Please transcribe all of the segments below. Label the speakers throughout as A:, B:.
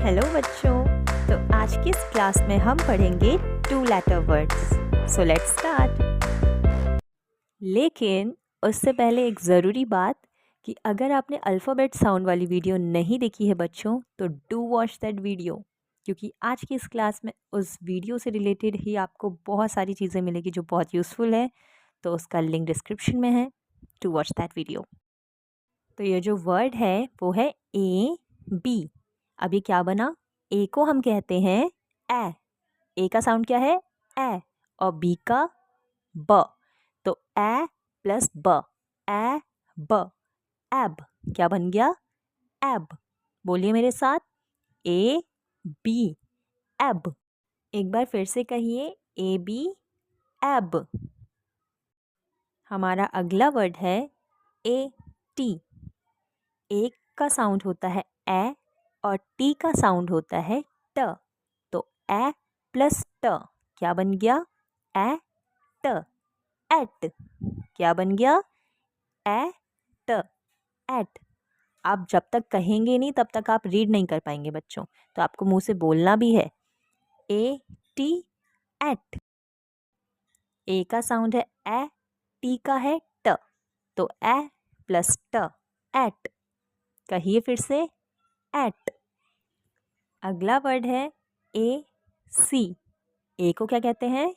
A: Hello बच्चों, तो आज की इस क्लास में हम पढ़ेंगे 2 letter words. So let's start. लेकिन उससे पहले एक ज़रूरी बात कि अगर आपने अल्फ़ाबेट साउंड वाली वीडियो नहीं देखी है बच्चों, तो डू वॉच दैट वीडियो, क्योंकि आज की इस क्लास में उस वीडियो से रिलेटेड ही आपको बहुत सारी चीज़ें मिलेगी जो बहुत यूज़फुल है। तो उसका लिंक डिस्क्रिप्शन में है, टू वॉच दैट वीडियो। तो ये जो वर्ड है वो है ए बी। अभी क्या बना? ए को हम कहते हैं ए। ए का साउंड क्या है? ए। और बी का ब। तो ए प्लस ब, ए ब, एब। क्या बन गया? एब। बोलिए मेरे साथ, ए बी, एब। एक बार फिर से कहिए, ए बी, एब। हमारा अगला वर्ड है ए टी। ए का साउंड होता है ए और टी का साउंड होता है ट। तो ए प्लस ट क्या बन गया? ए ट, एट। क्या बन गया? ए ट, एट। आप जब तक कहेंगे नहीं तब तक आप रीड नहीं कर पाएंगे बच्चों, तो आपको मुंह से बोलना भी है, ए टी, एट। ए का साउंड है ए, टी का है ट। तो ए प्लस ट, एट। कहिए फिर से, एट। अगला वर्ड है ए सी। ए को क्या कहते हैं?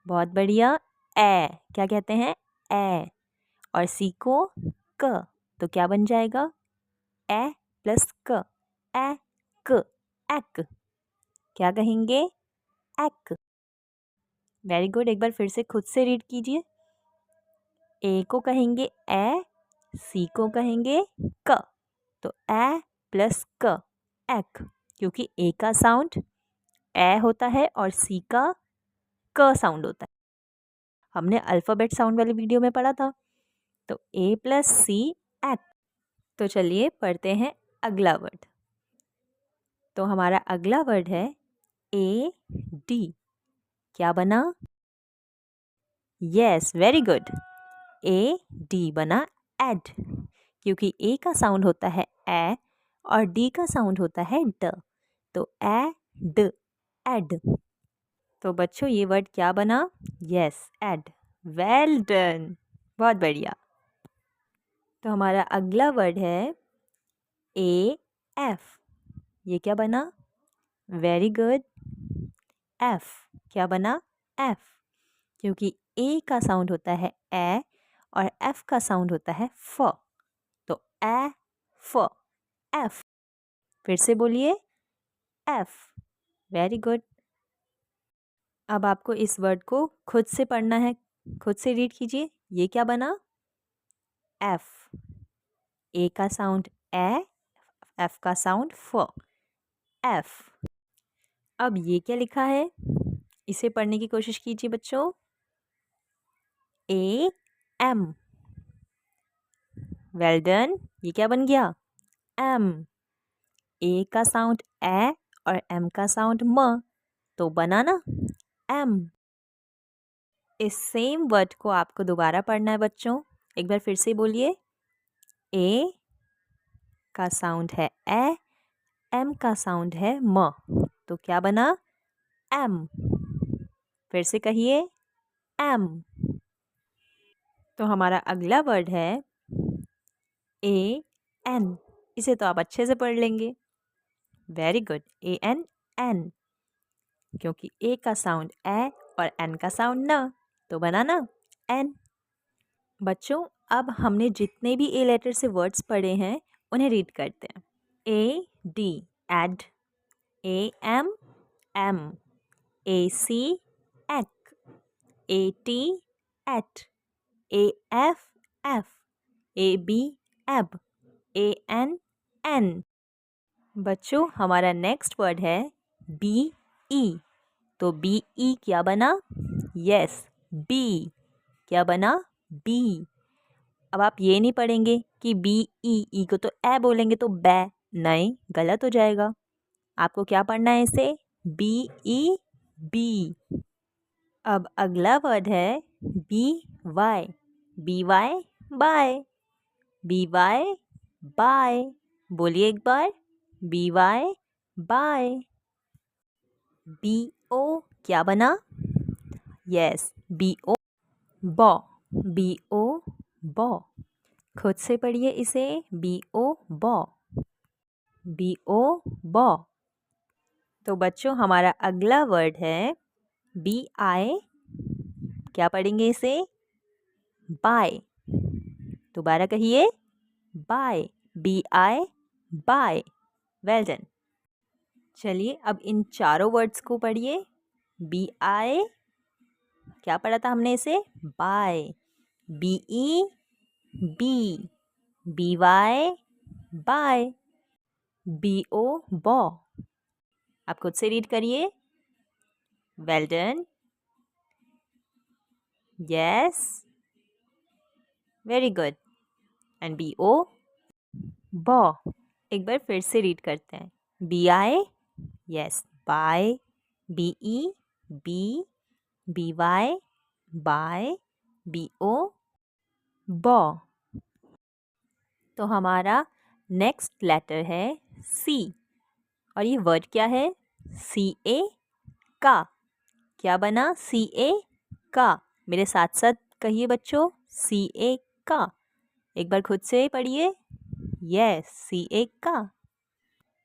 A: बहुत बढ़िया, ए। क्या कहते हैं? ए। और सी को क। तो क्या बन जाएगा? ए प्लस क, ए क, एक। क्या कहेंगे? एक। Very good. एक बार फिर से खुद से रीड कीजिए। ए को कहेंगे ए, सी को कहेंगे क। तो ए प्लस क, एक। क्योंकि ए का साउंड ए होता है और सी का क साउंड होता है। हमने अल्फ़ाबेट साउंड वाली वीडियो में पढ़ा था। तो ए प्लस सी, एक। तो चलिए पढ़ते हैं अगला वर्ड। तो हमारा अगला वर्ड है ए डी। क्या बना? Yes, very good. A D बना एड, क्योंकि ए का साउंड होता है ए और डी का साउंड होता है ड। तो ए ड, एड। तो बच्चों ये वर्ड क्या बना? Yes, add. वेल डन, बहुत बढ़िया। तो हमारा अगला वर्ड है ए एफ। ये क्या बना? Very good, F. क्या बना? एफ। क्योंकि ए का साउंड होता है ए और एफ का साउंड होता है फ। तो ए फ, एफ। फिर से बोलिए, एफ। Very good. अब आपको इस वर्ड को खुद से पढ़ना है, खुद से रीड कीजिए। ये क्या बना? एफ। ए का साउंड ए, एफ का साउंड फ, एफ। अब ये क्या लिखा है? इसे पढ़ने की कोशिश कीजिए बच्चों। A M. Well done. ये क्या बन गया? एम। ए का साउंड ए और एम का साउंड म, तो बना ना एम। इस सेम वर्ड को आपको दोबारा पढ़ना है बच्चों। एक बार फिर से बोलिए। ए का साउंड है ए, एम का साउंड है म, तो क्या बना? एम। फिर से कहिए, एम। तो हमारा अगला वर्ड है ए एन। इसे तो आप अच्छे से पढ़ लेंगे। वेरी गुड, ए एन, एन। क्योंकि ए का साउंड ए और एन का साउंड न, तो बना ना एन। बच्चों अब हमने जितने भी ए लेटर से वर्ड्स पढ़े हैं उन्हें रीड करते हैं। A D, ad. A M, am. A C, एक। A T, at. A F, एफ। ए बी, एब। A N, an. बच्चों हमारा नेक्स्ट वर्ड है बी ई। तो बी ई क्या बना? Yes, be. क्या बना? बी। अब आप ये नहीं पढ़ेंगे कि बी ई को तो ए बोलेंगे तो बै, नहीं, गलत हो जाएगा। आपको क्या पढ़ना है इसे? B E, be. अब अगला वर्ड है B Y. B Y, by. B Y, by. बोलिए एक बार, B Y, by. B O क्या बना? यस, बी ओ, बॉ। बी ओ, बॉ। खुद से पढ़िए इसे, बी ओ, बॉ। B O, bo. तो बच्चों हमारा अगला वर्ड है बी आई। क्या पढ़ेंगे इसे? बाय। दोबारा कहिए, by. B I, by. Well done. चलिए अब इन चारों वर्ड्स को पढ़िए। बी आई, क्या पढ़ा था हमने इसे? By. B E, be. B Y, by. B O, bo. आप खुद से रीड करिए। Well done. Yes, very good. And B O, bo. एक बार फिर से रीड करते हैं। B I, yes, by. B E, be. B Y, by. B O, bo. तो हमारा नेक्स्ट लेटर है सी। और ये वर्ड क्या है? सी ए, का। क्या बना? सी ए, का। मेरे साथ साथ कहिए बच्चों, सी ए, का। एक बार खुद से पढ़िए। यस, सी ए, का।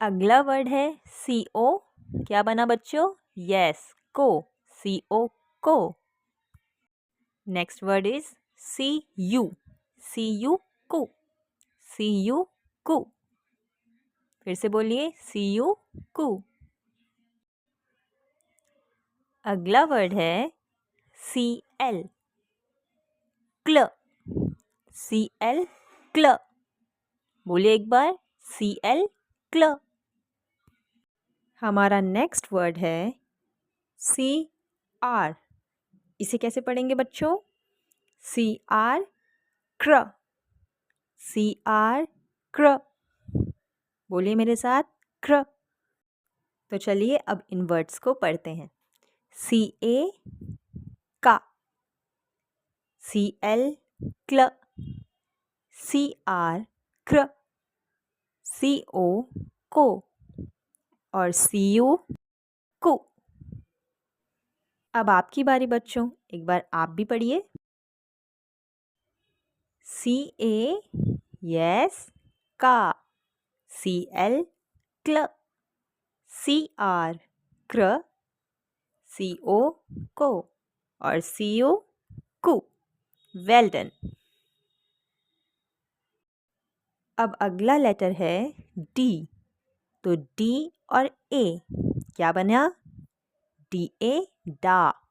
A: अगला वर्ड है सी ओ। क्या बना बच्चों? यस, को। C O, co. Next word is C U. C U, cu. C U, कु। फिर से बोलिए, सी यू, कु। अगला वर्ड है सी एल, क्ल। सी एल, क्ल। बोलिए एक बार, सी एल, क्ल। हमारा नेक्स्ट वर्ड है सी आर। इसे कैसे पढ़ेंगे बच्चों? सी आर, क्र। सी आर, क्र। बोलिए मेरे साथ, क्र। तो चलिए अब इन वर्ड्स को पढ़ते हैं। सी ए, का। सी एल, क्ल। सी आर, क्र। सी ओ, को। और सी यू, कु। अब आपकी बारी बच्चों, एक बार आप भी पढ़िए। सी ए, यस, का। सी एल, क्ल। सी आर, क्र। सी ओ, को। और सी यू, कु। Well done. अब अगला लेटर है डी। तो डी और ए क्या बना? D A, da.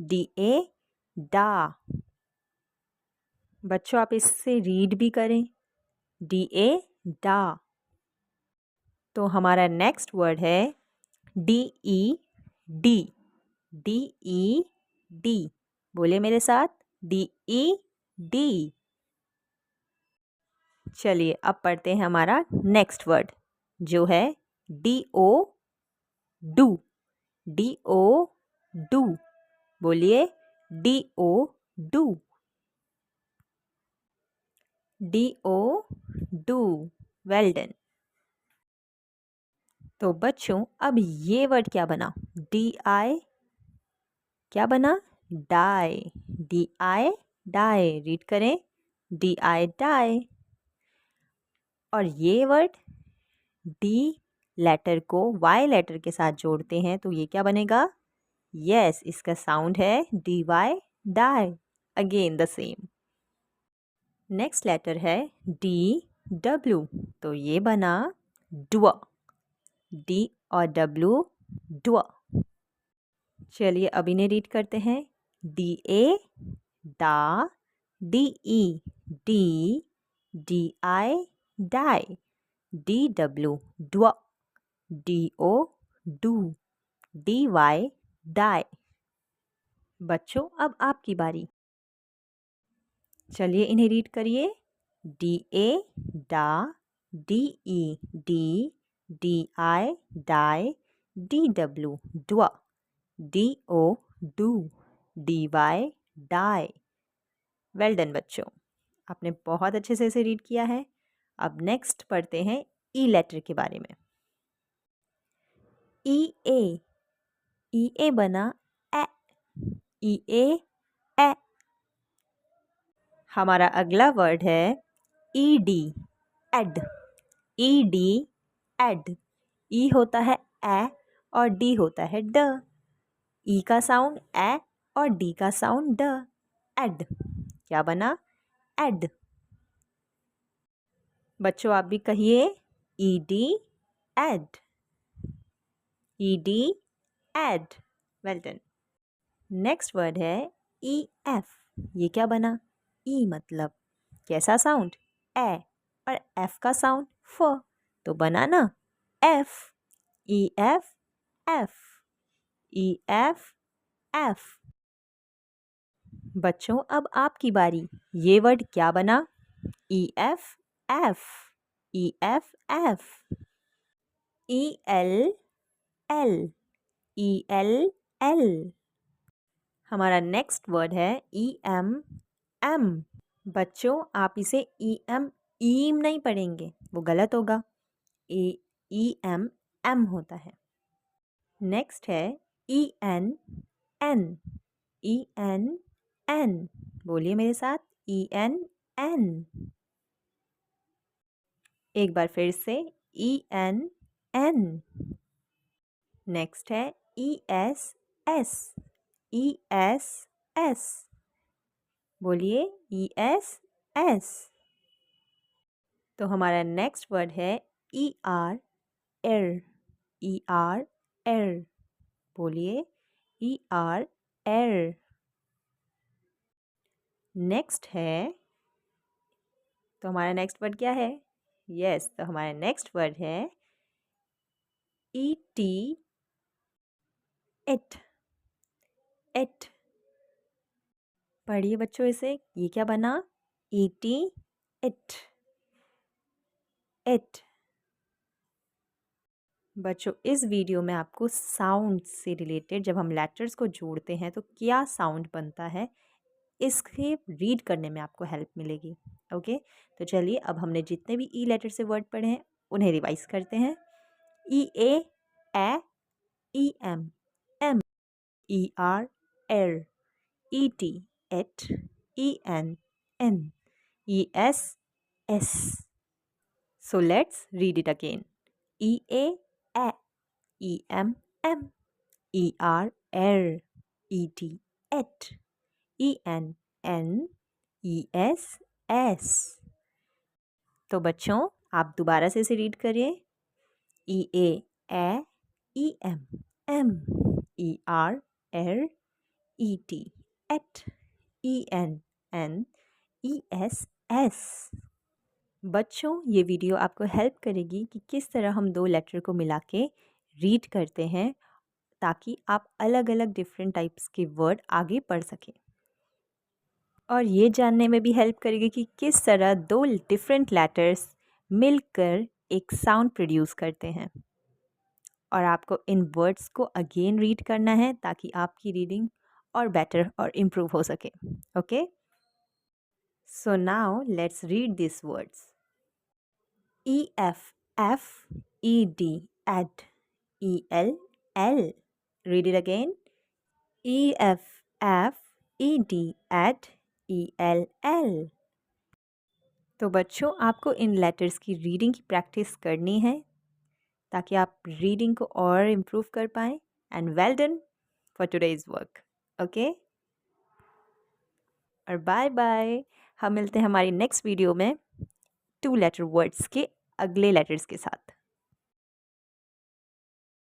A: D A, डा। बच्चों आप इससे रीड भी करें, डी ए, डा। तो हमारा नेक्स्ट वर्ड है D E, dee. D E, D. बोले मेरे साथ, डी ई, डी। चलिए अब पढ़ते हैं हमारा नेक्स्ट वर्ड, जो है D O, do. D O, do. बोलिए, D O, do. D O, do. Well done. तो बच्चों अब ये वर्ड क्या बना? डी आई, क्या बना? Die. D I, die. Read करें, डी आई, डाई। और ये वर्ड डी लेटर को वाई लेटर के साथ जोड़ते हैं तो ये क्या बनेगा? यस, इसका साउंड है D Y, die. Again the same. Next letter है डी डब्ल्यू। तो ये बना डुआ। डी और डब्ल्यू, डुआ। चलिए अब इन्हें रीड करते हैं। D A, da. D E, dee. D I, die. D W, dua. D O, do. D Y, die. बच्चों अब आपकी बारी। चलिए इन्हें रीड करिए। D A, da. D E, dee. D I, die. D W, dua. D O, do. D Y, die. Well done बच्चों, आपने बहुत अच्छे से इसे रीड किया है। अब नेक्स्ट पढ़ते हैं ई लेटर के बारे में। ई ए, ई ए बना ए, ई ए। हमारा अगला वर्ड है E D, add, E D, add. E होता है ए और डी होता है ड। ई का साउंड ए और डी का साउंड ड, एड। क्या बना? एड। बच्चों आप भी कहिए E D, add, E D, ed. Well done. Next word है ई एफ। ये क्या बना? ई मतलब कैसा साउंड? ए और एफ का साउंड फ, तो बना ना एफ। ई एफ, एफ, ई एफ, एफ। बच्चों अब आपकी बारी। ये वर्ड क्या बना? ई एफ, एफ, ई एफ, एफ। ई एल, एल, ई एल, एल। हमारा नेक्स्ट वर्ड है ई एम, एम। बच्चों आप इसे ई एम, ईम नहीं पढ़ेंगे, वो गलत होगा। ई एम, एम होता है। नेक्स्ट है E N, N, E N, en. बोलिए मेरे साथ, ई एन, एन। एक बार फिर से ई एन, एन। नेक्स्ट है E S, es, E S, es. बोलिए ई एस, एस। तो हमारा नेक्स्ट वर्ड है ई आर, एर, ई आर, एर। बोलिए ई आर, एर। नेक्स्ट है, तो हमारा नेक्स्ट वर्ड क्या है? यस, तो हमारा नेक्स्ट वर्ड है ई टी, इट, इट। पढ़िए बच्चों इसे, ये क्या बना? E T, it, it. बच्चों इस वीडियो में आपको साउंड से रिलेटेड, जब हम लेटर्स को जोड़ते हैं तो क्या साउंड बनता है, इसके रीड करने में आपको हेल्प मिलेगी। ओके, तो चलिए अब हमने जितने भी ई लेटर से वर्ड पढ़े हैं उन्हें रिवाइज करते हैं। E A, E M, M, E R, er, E T, et, E N, N, E S, S. So let's read it again. E A, E M, M, E R, er, E T, et, E N, N, E S, S. तो बच्चों आप दोबारा से इसे read करिए। E A, E M, M, E R, er, E T, et, E N, N, E S, S. बच्चों ये video आपको हेल्प करेगी कि किस तरह हम दो लेटर को मिला के रीड करते हैं, ताकि आप अलग अलग डिफरेंट टाइप्स के वर्ड आगे पढ़ सकें। और ये जानने में भी हेल्प करेगी कि किस तरह दो डिफरेंट लेटर्स मिलकर एक साउंड प्रोड्यूस करते हैं। और आपको इन वर्ड्स को अगेन रीड करना है ताकि आपकी रीडिंग और बेटर और इम्प्रूव हो सके। Okay, so now let's read this words. E F, F, E D, add, E L, L. Read it again. E F, F, E D, add, E L, L. तो बच्चों आपको इन letters की reading की practice करनी है ताकि आप रीडिंग को और इम्प्रूव कर पाएँ। And well done for today's work. Okay, और बाय बाय। हम मिलते हैं हमारी नेक्स्ट वीडियो में 2 लेटर वर्ड्स के अगले लेटर्स के साथ।